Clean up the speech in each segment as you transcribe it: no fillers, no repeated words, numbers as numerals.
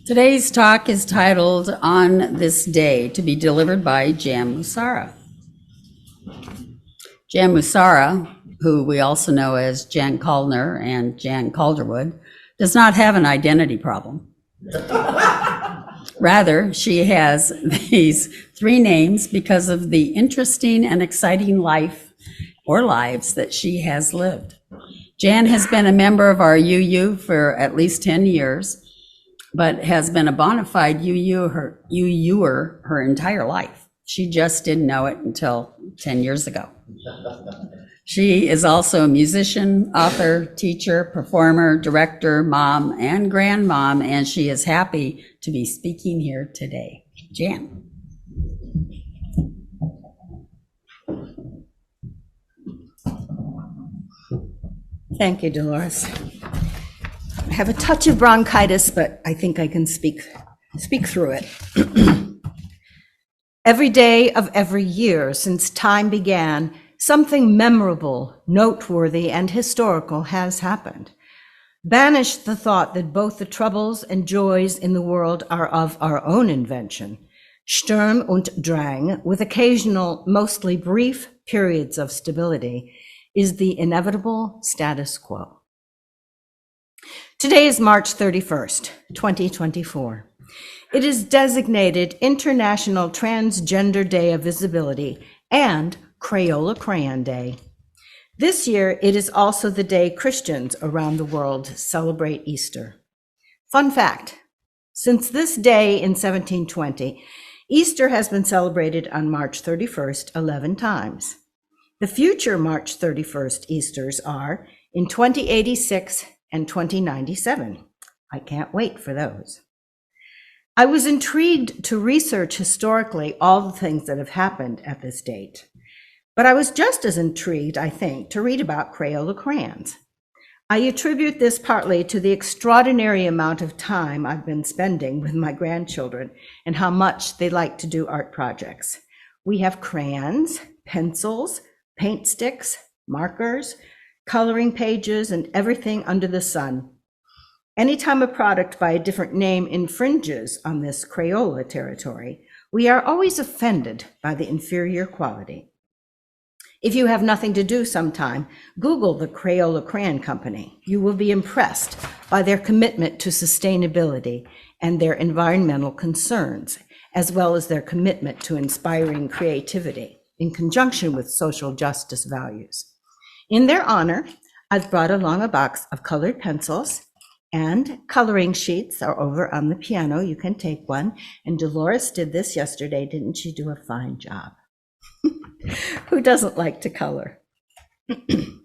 Today's talk is titled On This Day, to be delivered by Jan Musarra. Jan Musarra, who we also know as Jan Calder and Jan Calderwood, does not have an identity problem. Rather, she has these three names because of the interesting and exciting life or lives that she has lived. Jan has been a member of our UU for at least 10 years, but has been a bona fide UUer her entire life. She just didn't know it until 10 years ago. She is also a musician, author, teacher, performer, director, mom, and grandmom, and she is happy to be speaking here today. Jan. Thank you, Dolores. I have a touch of bronchitis, but I think I can speak through it. Every day of every year since time began, something memorable, noteworthy, and historical has happened. Banish the thought that both the troubles and joys in the world are of our own invention. Sturm und Drang, with occasional, mostly brief periods of stability, is the inevitable status quo. Today is March 31st, 2024. It is designated International Transgender Day of Visibility and Crayola Crayon Day. This year, it is also the day Christians around the world celebrate Easter. Fun fact, since this day in 1720, Easter has been celebrated on March 31st 11 times. The future March 31st Easters are in 2086 and 2097. I can't wait for those. I was intrigued to research historically all the things that have happened at this date, but I was just as intrigued, I think, to read about Crayola crayons. I attribute this partly to the extraordinary amount of time I've been spending with my grandchildren and how much they like to do art projects. We have crayons, pencils, paint sticks, markers, coloring pages, and everything under the sun. Anytime a product by a different name infringes on this Crayola territory, we are always offended by the inferior quality. If you have nothing to do sometime, Google the Crayola Crayon Company. You will be impressed by their commitment to sustainability and their environmental concerns, as well as their commitment to inspiring creativity in conjunction with social justice values. In their honor, I've brought along a box of colored pencils, and coloring sheets are over on the piano. You can take one. And Dolores did this yesterday. Didn't she do a fine job? Who doesn't like to color? In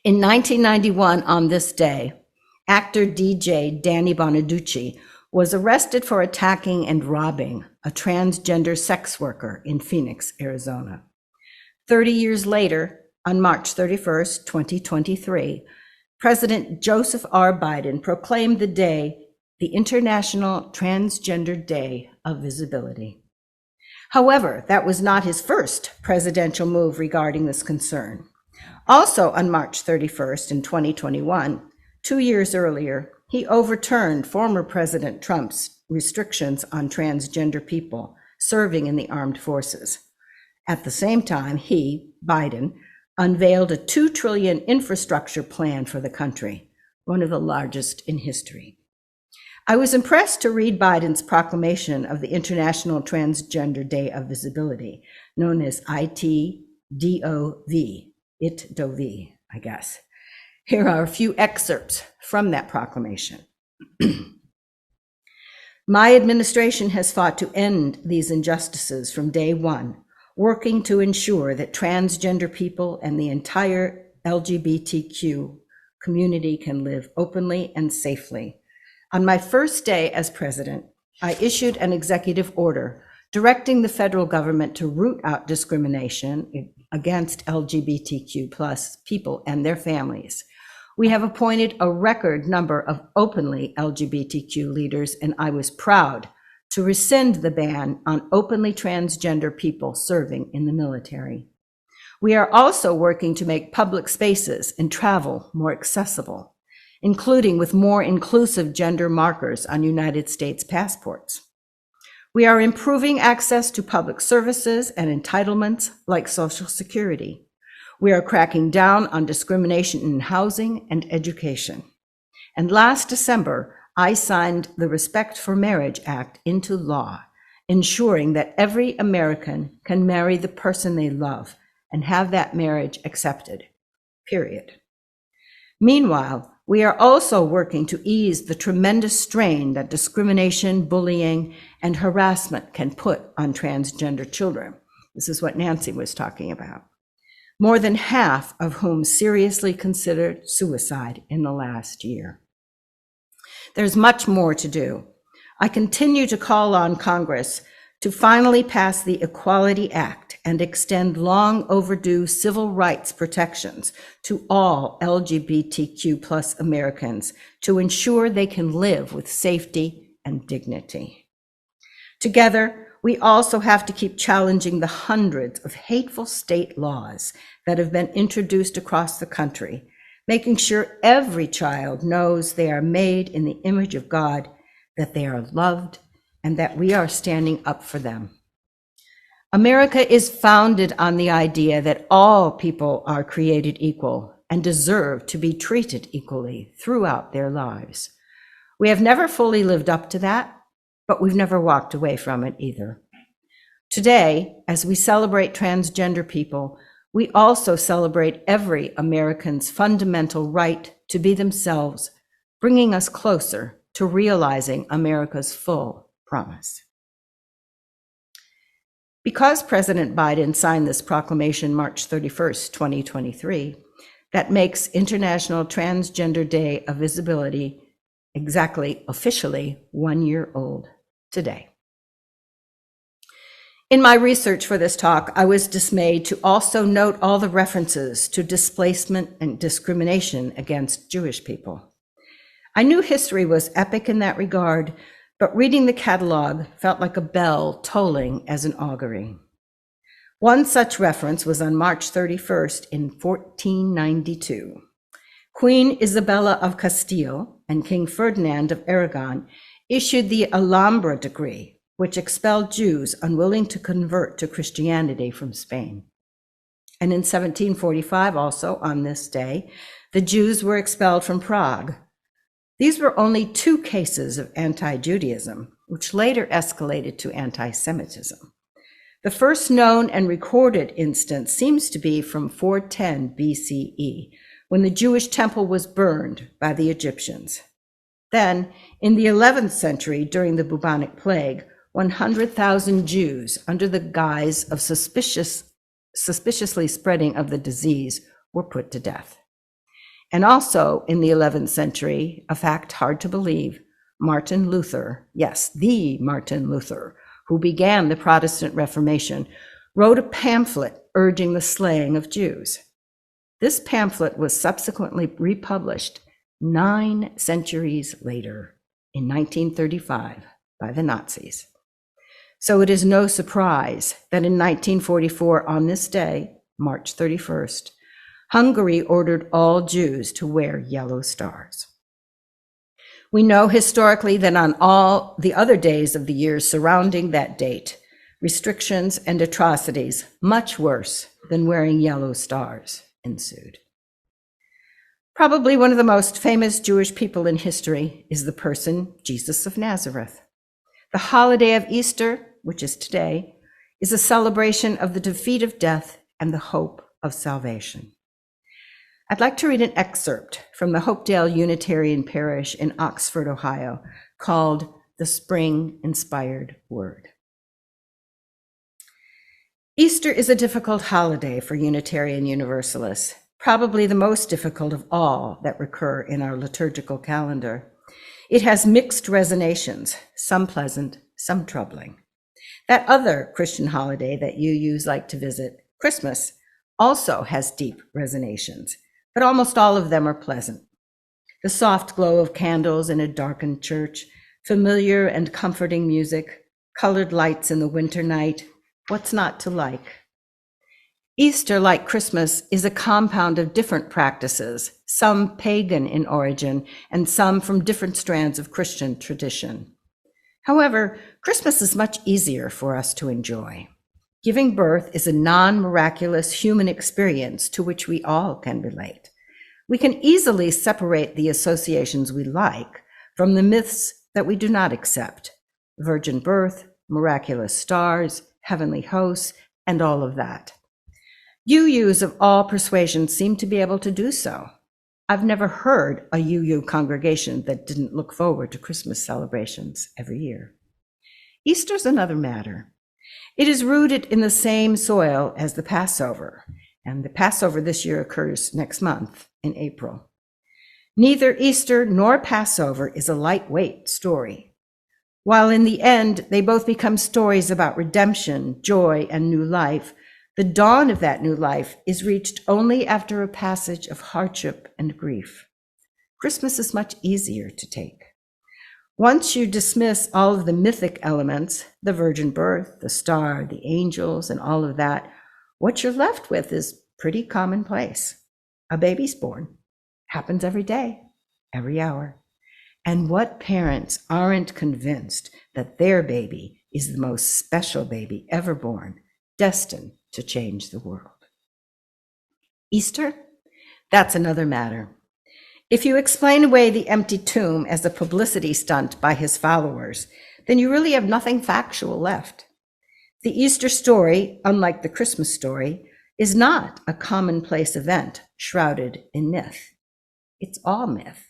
1991, on this day, actor DJ Danny Bonaducci was arrested for attacking and robbing a transgender sex worker in Phoenix, Arizona. 30 years later, on March 31st, 2023, President Joseph R. Biden proclaimed the day the International Transgender Day of Visibility. However, that was not his first presidential move regarding this concern. Also on March 31st in 2021, 2 years earlier, he overturned former President Trump's restrictions on transgender people serving in the armed forces. At the same time, he, Biden, unveiled a $2 trillion infrastructure plan for the country, one of the largest in history. I was impressed to read Biden's proclamation of the International Transgender Day of Visibility, known as ITDOV, ITDOV, I guess. Here are a few excerpts from that proclamation. My administration has fought to end these injustices from day one, working to ensure that transgender people and the entire LGBTQ community can live openly and safely. On my first day as president, I issued an executive order directing the federal government to root out discrimination against LGBTQ plus people and their families. We have appointed a record number of openly LGBTQ leaders, and I was proud to rescind the ban on openly transgender people serving in the military. We are also working to make public spaces and travel more accessible. including with more inclusive gender markers on United States passports. We are improving access to public services and entitlements like Social Security. We are cracking down on discrimination in housing and education. And last December, I signed the Respect for Marriage Act into law, ensuring that every American can marry the person they love and have that marriage accepted, period. Meanwhile, we are also working to ease the tremendous strain that discrimination, bullying, and harassment can put on transgender children. This is what Nancy was talking about. More than half of whom seriously considered suicide in the last year. There's much more to do. I continue to call on Congress to finally pass the Equality Act and extend long overdue civil rights protections to all LGBTQ+ Americans to ensure they can live with safety and dignity. Together, we also have to keep challenging the hundreds of hateful state laws that have been introduced across the country, making sure every child knows they are made in the image of God, that they are loved, and that we are standing up for them. America is founded on the idea that all people are created equal and deserve to be treated equally throughout their lives. We have never fully lived up to that, but we've never walked away from it either. Today, as we celebrate transgender people, we also celebrate every American's fundamental right to be themselves, bringing us closer to realizing America's full promise. Because President Biden signed this proclamation March 31st, 2023, that makes International Transgender Day of Visibility exactly officially 1 year old today. In my research for this talk, I was dismayed to also note all the references to displacement and discrimination against Jewish people. I knew history was epic in that regard, but reading the catalog felt like a bell tolling as an augury. One such reference was on March 31st in 1492. Queen Isabella of Castile and King Ferdinand of Aragon issued the Alhambra Decree, which expelled Jews unwilling to convert to Christianity from Spain. And in 1745, also on this day, the Jews were expelled from Prague. These were only 2 cases of anti-Judaism, which later escalated to anti-Semitism. The first known and recorded instance seems to be from 410 BCE, when the Jewish temple was burned by the Egyptians. Then, in the 11th century, during the bubonic plague, 100,000 Jews, under the guise of suspiciously spreading of the disease, were put to death. And also in the 11th century, a fact hard to believe, Martin Luther, yes, the Martin Luther, who began the Protestant Reformation, wrote a pamphlet urging the slaying of Jews. This pamphlet was subsequently republished 9 centuries later, in 1935, by the Nazis. So it is no surprise that in 1944, on this day, March 31st, Hungary ordered all Jews to wear yellow stars. We know historically that on all the other days of the year surrounding that date, restrictions and atrocities much worse than wearing yellow stars ensued. Probably one of the most famous Jewish people in history is the person Jesus of Nazareth. The holiday of Easter, which is today, is a celebration of the defeat of death and the hope of salvation. I'd like to read an excerpt from the Hopedale Unitarian Parish in Oxford, Ohio, called The Spring-Inspired Word. Easter is a difficult holiday for Unitarian Universalists, probably the most difficult of all that recur in our liturgical calendar. It has mixed resonations, some pleasant, some troubling. That other Christian holiday that UUs like to visit, Christmas, also has deep resonations, but almost all of them are pleasant. The soft glow of candles in a darkened church, familiar and comforting music, colored lights in the winter night, what's not to like? Easter, like Christmas, is a compound of different practices, some pagan in origin, and some from different strands of Christian tradition. However, Christmas is much easier for us to enjoy. Giving birth is a non-miraculous human experience to which we all can relate. We can easily separate the associations we like from the myths that we do not accept: virgin birth, miraculous stars, heavenly hosts, and all of that. UUs of all persuasions seem to be able to do so. I've never heard a UU congregation that didn't look forward to Christmas celebrations every year. Easter's another matter. It is rooted in the same soil as the Passover, and the Passover this year occurs next month in April. Neither Easter nor Passover is a lightweight story. While in the end, they both become stories about redemption, joy, and new life, the dawn of that new life is reached only after a passage of hardship and grief. Christmas is much easier to take. Once you dismiss all of the mythic elements, the virgin birth, the star, the angels, and all of that, what you're left with is pretty commonplace. A baby's born. Happens every day, every hour. And what parents aren't convinced that their baby is the most special baby ever born, destined to change the world? Easter? That's another matter. If you explain away the empty tomb as a publicity stunt by his followers, then you really have nothing factual left. The Easter story, unlike the Christmas story, is not a commonplace event shrouded in myth. It's all myth.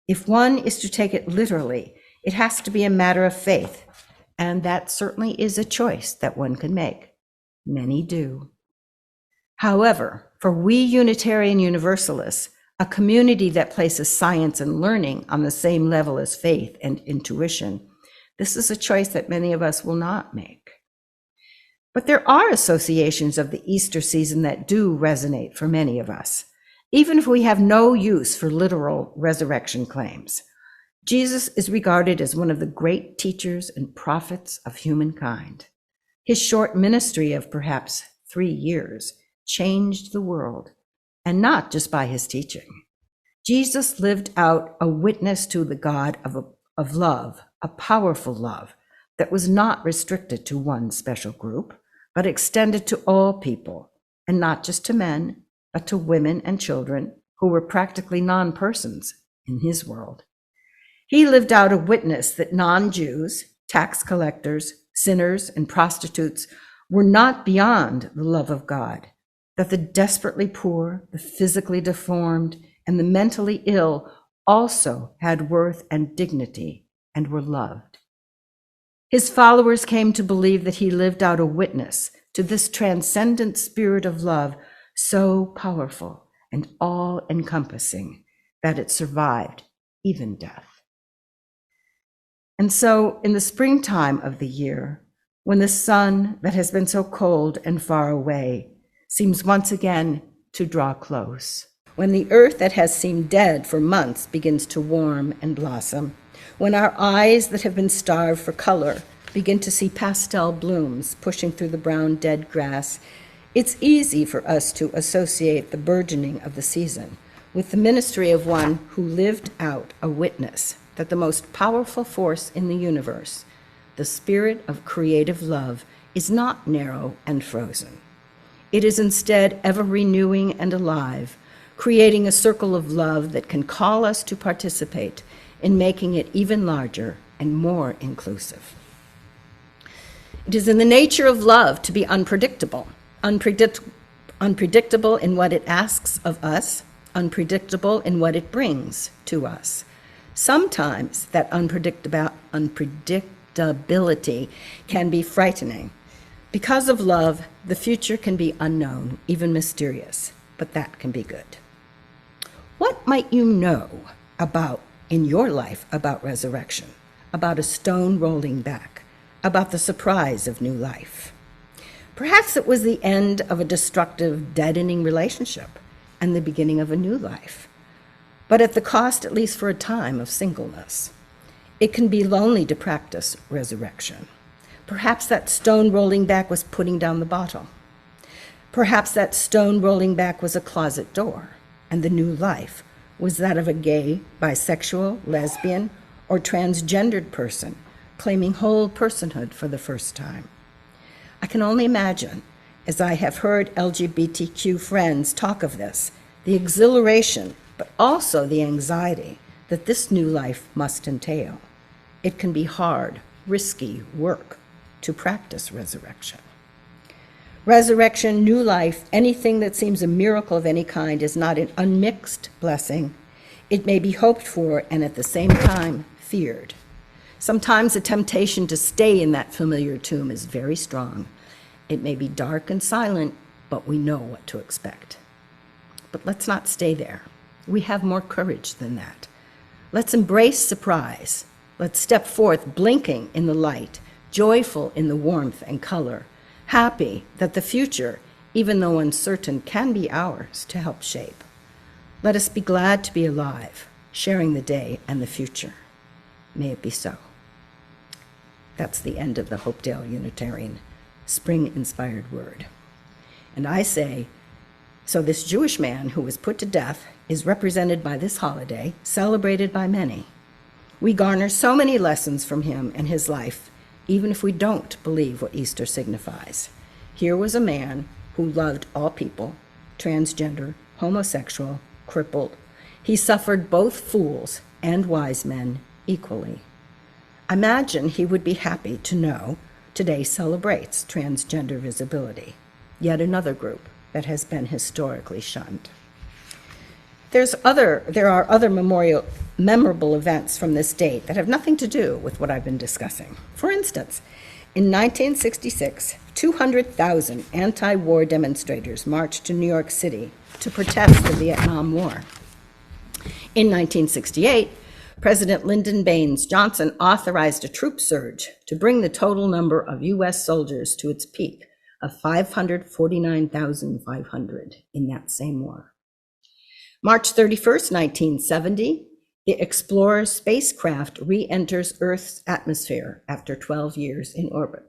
If one is to take it literally, it has to be a matter of faith, and that certainly is a choice that one can make. Many do. However, for we Unitarian Universalists, a community that places science and learning on the same level as faith and intuition, this is a choice that many of us will not make. But there are associations of the Easter season that do resonate for many of us, even if we have no use for literal resurrection claims. Jesus is regarded as one of the great teachers and prophets of humankind. His short ministry of perhaps 3 years changed the world, and not just by his teaching. Jesus lived out a witness to the God of love, a powerful love that was not restricted to one special group, but extended to all people, and not just to men, but to women and children who were practically non-persons in his world. He lived out a witness that non-Jews, tax collectors, sinners, and prostitutes were not beyond the love of God, that the desperately poor, the physically deformed, and the mentally ill also had worth and dignity and were loved. His followers came to believe that he lived out a witness to this transcendent spirit of love, so powerful and all-encompassing that it survived even death. And so in the springtime of the year, when the sun that has been so cold and far away seems once again to draw close, when the earth that has seemed dead for months begins to warm and blossom, when our eyes that have been starved for color begin to see pastel blooms pushing through the brown dead grass, it's easy for us to associate the burgeoning of the season with the ministry of one who lived out a witness that the most powerful force in the universe, the spirit of creative love, is not narrow and frozen. It is instead ever renewing and alive, creating a circle of love that can call us to participate in making it even larger and more inclusive. It is in the nature of love to be unpredictable in what it asks of us, unpredictable in what it brings to us. Sometimes that unpredictability can be frightening. Because of love, the future can be unknown, even mysterious, but that can be good. What might you know about in your life about resurrection, about a stone rolling back, about the surprise of new life? Perhaps it was the end of a destructive, deadening relationship and the beginning of a new life, but at the cost, at least for a time, of singleness. It can be lonely to practice resurrection. Perhaps that stone rolling back was putting down the bottle. Perhaps that stone rolling back was a closet door, and the new life was that of a gay, bisexual, lesbian, or transgendered person claiming whole personhood for the first time. I can only imagine, as I have heard LGBTQ friends talk of this, the exhilaration, but also the anxiety that this new life must entail. It can be hard, risky work to practice resurrection. Resurrection, new life, anything that seems a miracle of any kind is not an unmixed blessing. It may be hoped for and at the same time feared. Sometimes the temptation to stay in that familiar tomb is very strong. It may be dark and silent, but we know what to expect. But let's not stay there. We have more courage than that. Let's embrace surprise. Let's step forth blinking in the light, joyful in the warmth and color, happy that the future, even though uncertain, can be ours to help shape. Let us be glad to be alive, sharing the day and the future. May it be so. That's the end of the Hopedale Unitarian spring-inspired word. And I say, so this Jewish man who was put to death is represented by this holiday, celebrated by many. We garner so many lessons from him and his life, even if we don't believe what Easter signifies. Here was a man who loved all people, transgender, homosexual, crippled. He suffered both fools and wise men equally. Imagine he would be happy to know today celebrates transgender visibility, yet another group that has been historically shunned. There are other memorable events from this date that have nothing to do with what I've been discussing. For instance, in 1966, 200,000 anti-war demonstrators marched to New York City to protest the Vietnam War. In 1968, President Lyndon Baines Johnson authorized a troop surge to bring the total number of U.S. soldiers to its peak of 549,500 in that same war. March 31st, 1970, the Explorer spacecraft re-enters Earth's atmosphere after 12 years in orbit.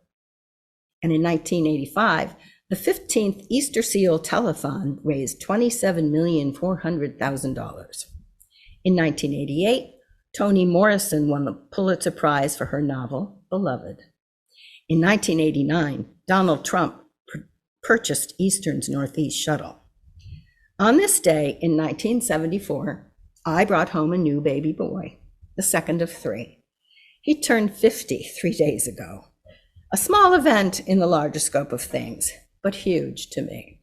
And in 1985, the 15th Easter Seal Telethon raised $27,400,000. In 1988, Toni Morrison won the Pulitzer Prize for her novel, Beloved. In 1989, Donald Trump purchased Eastern's Northeast Shuttle. On this day in 1974, I brought home a new baby boy, the second of three. He turned 50 3 days ago. A small event in the larger scope of things, but huge to me.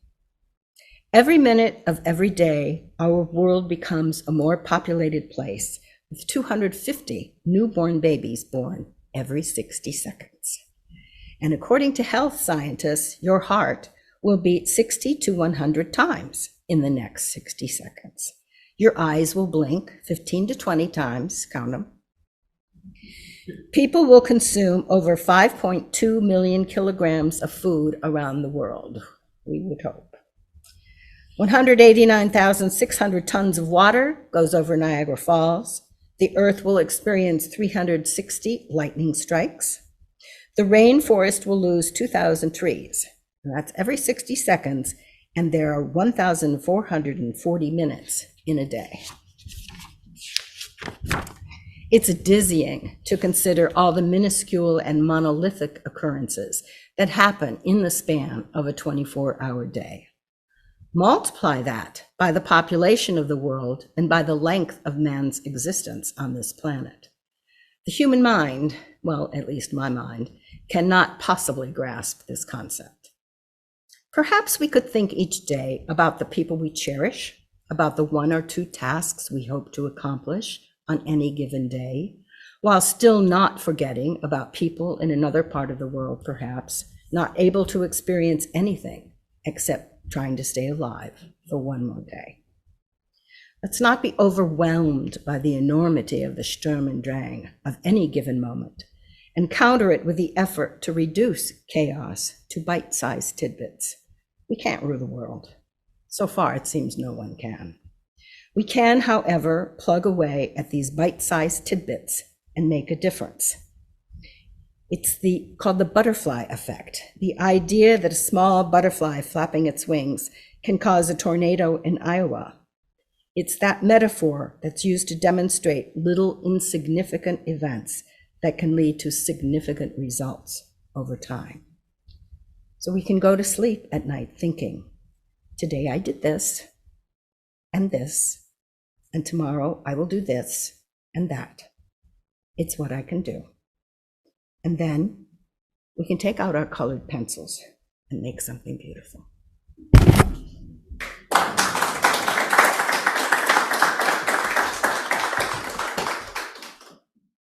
Every minute of every day, our world becomes a more populated place, with 250 newborn babies born every 60 seconds. And according to health scientists, your heart will beat 60 to 100 times in the next 60 seconds. Your eyes will blink 15 to 20 times, count them. People will consume over 5.2 million kilograms of food around the world, we would hope. 189,600 tons of water goes over Niagara Falls. The Earth will experience 360 lightning strikes. The rainforest will lose 2,000 trees. And that's every 60 seconds, and there are 1,440 minutes in a day. It's dizzying to consider all the minuscule and monolithic occurrences that happen in the span of a 24-hour day. Multiply that by the population of the world and by the length of man's existence on this planet. The human mind, well, at least my mind, cannot possibly grasp this concept. Perhaps we could think each day about the people we cherish, about the 1 or 2 tasks we hope to accomplish on any given day, while still not forgetting about people in another part of the world, perhaps, not able to experience anything except trying to stay alive for one more day. Let's not be overwhelmed by the enormity of the Sturm und Drang of any given moment, and counter it with the effort to reduce chaos to bite-sized tidbits. We can't rule the world. So far, it seems no one can. We can, however, plug away at these bite-sized tidbits and make a difference. It's called the butterfly effect, the idea that a small butterfly flapping its wings can cause a tornado in Iowa. It's that metaphor that's used to demonstrate little insignificant events that can lead to significant results over time. So we can go to sleep at night thinking, today I did this, and tomorrow I will do this and that. It's what I can do. And then we can take out our colored pencils and make something beautiful.